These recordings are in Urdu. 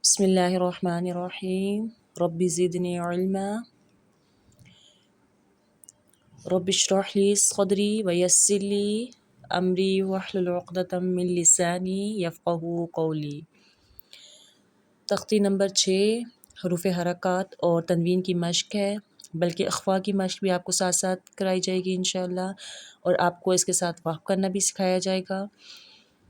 بسم اللہ الرحمن الرحیم رب زدنی علما رب اشرح لی صدری ویسر لی امری واحلل عقدۃ من لسانی یفقہوا قولی۔ تختی نمبر 6 حروف حرکات اور تنوین کی مشق ہے، بلکہ اخفاء کی مشق بھی آپ کو ساتھ ساتھ کرائی جائے گی انشاءاللہ، اور آپ کو اس کے ساتھ وقف کرنا بھی سکھایا جائے گا۔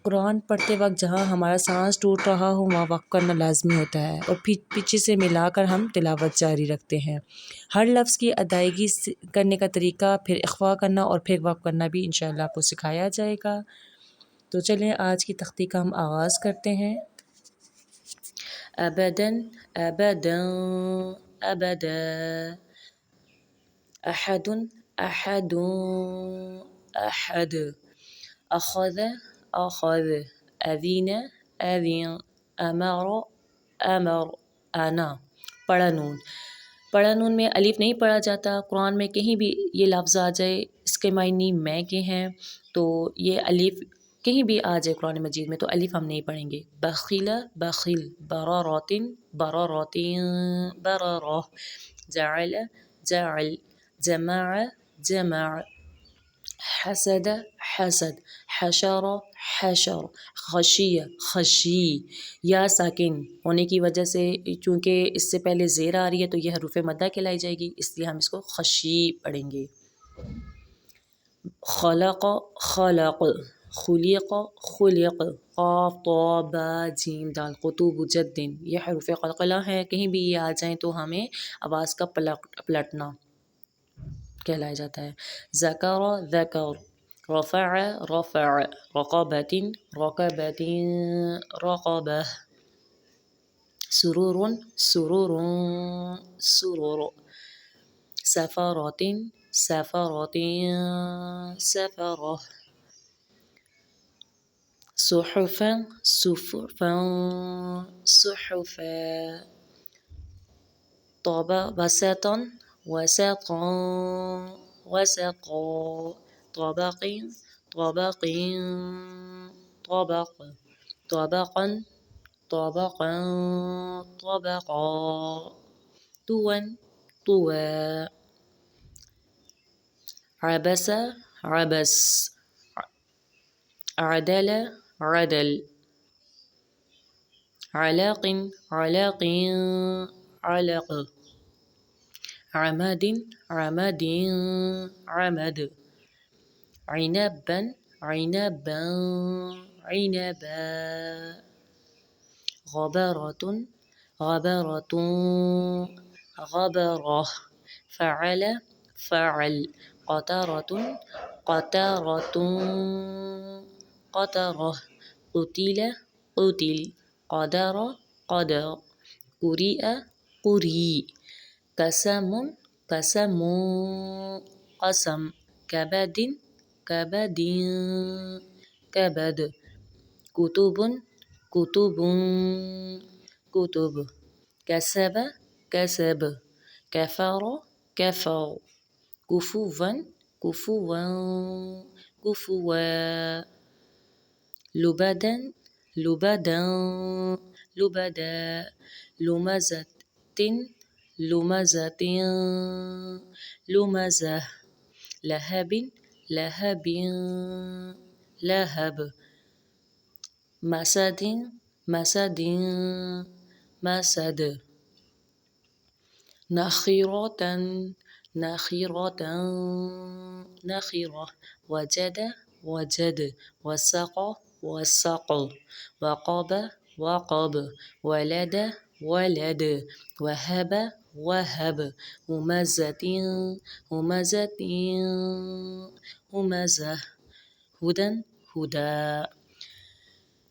قرآن پڑھتے وقت جہاں ہمارا سانس ٹوٹ رہا ہو وہاں وقف کرنا لازمی ہوتا ہے، اور پیچھے سے ملا کر ہم تلاوت جاری رکھتے ہیں۔ ہر لفظ کی ادائیگی کرنے کا طریقہ، پھر اخفاء کرنا اور پھر وقف کرنا بھی انشاءاللہ آپ کو سکھایا جائے گا۔ تو چلیں آج کی تختی کا ہم آغاز کرتے ہیں۔ ابداً ابداً ابدا، احد احد احد، اخذ اخذ، اذین اذین، امر امر، انا۔ پڑھا نون میں الف نہیں پڑھا جاتا۔ قرآن میں کہیں بھی یہ لفظ آ جائے، اس کے معنی میں کے ہیں، تو یہ الف کہیں بھی آ جائے قرآن مجید میں تو الف ہم نہیں پڑھیں گے۔ بخیل بخیل، برارات برارات برارہ، جعل جعل، جمع جمع، حسد حسد، حشر حشر، خشی خشی۔ یا ساکن ہونے کی وجہ سے چونکہ اس سے پہلے زیر آ رہی ہے تو یہ حروف مدہ کہلائی جائے گی، اس لیے ہم اس کو خشی پڑھیں گے۔ خلق خلق، خلق خلق، قاف طا با جیم دال، قطوب جد، یہ حروف قلقلہ ہیں، کہیں بھی یہ آ جائیں تو ہمیں آواز کا پلٹنا کہلایا جاتا ہے۔ ذکر ذکر، رفع رفع، رقبۃ رقبۃ رقبہ، سرور سرور سرور، سفرات سفرات سفرہ، صحفا صحفا صحفا، وسطا وسطا وسطا، طبق طبق طبق، طبقا طبقا طبقا، طوا طوا، عبس عبس، عدل عدل، علاق علاق علق، عمد عمد عمد، عنبا عنبا عنبا، غبرة غبرة غبرة، فعل فعل، قطرة قطرة قطرة، قتل قتل، قدر قدر، قرئ قریء، قسم قسم قسم، کبد کبد کبد، کتب کتب کتب، کسب کسب، کفر کفر، کفوا کفوا کفوا، لبدا لبدا لبدا، لمزة لمزة لمزة، لهب لهب لهب، مسد مسد مسد، نخرة نخرة نخرة، وجد وجد، وسق وسق، وقب وقب، ولد ولد، وهب وهب، همزة همزة همزة، ہدى ہدى۔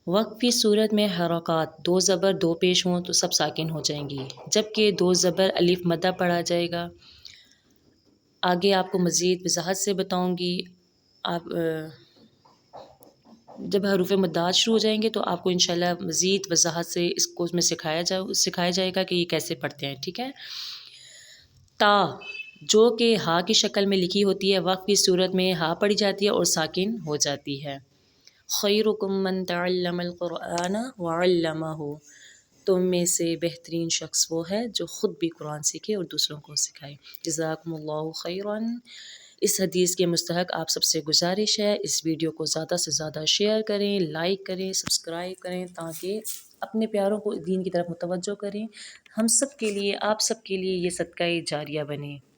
وقف کی صورت میں حرکات 2 زبر 2 پیش ہوں تو سب ساکن ہو جائیں گی، جبکہ 2 زبر الف مدہ پڑھا جائے گا۔ آگے آپ کو مزید وضاحت سے بتاؤں گی، آپ جب حروف مدات شروع ہو جائیں گے تو آپ کو انشاءاللہ مزید وضاحت سے اس کو میں سکھایا جائے گا کہ یہ کیسے پڑھتے ہیں، ٹھیک ہے۔ تا جو کہ ہا کی شکل میں لکھی ہوتی ہے، وقف کی صورت میں ہا پڑھی جاتی ہے اور ساکن ہو جاتی ہے۔ خیرکم من تعلم القرآن وعلمہ، تم میں سے بہترین شخص وہ ہے جو خود بھی قرآن سیکھے اور دوسروں کو سکھائے۔ جزاکم اللہ خیراً۔ اس حدیث کے مستحق آپ سب سے گزارش ہے اس ویڈیو کو زیادہ سے زیادہ شیئر کریں، لائک کریں، سبسکرائب کریں، تاکہ اپنے پیاروں کو دین کی طرف متوجہ کریں۔ ہم سب کے لیے، آپ سب کے لیے یہ صدقہ جاریہ بنے۔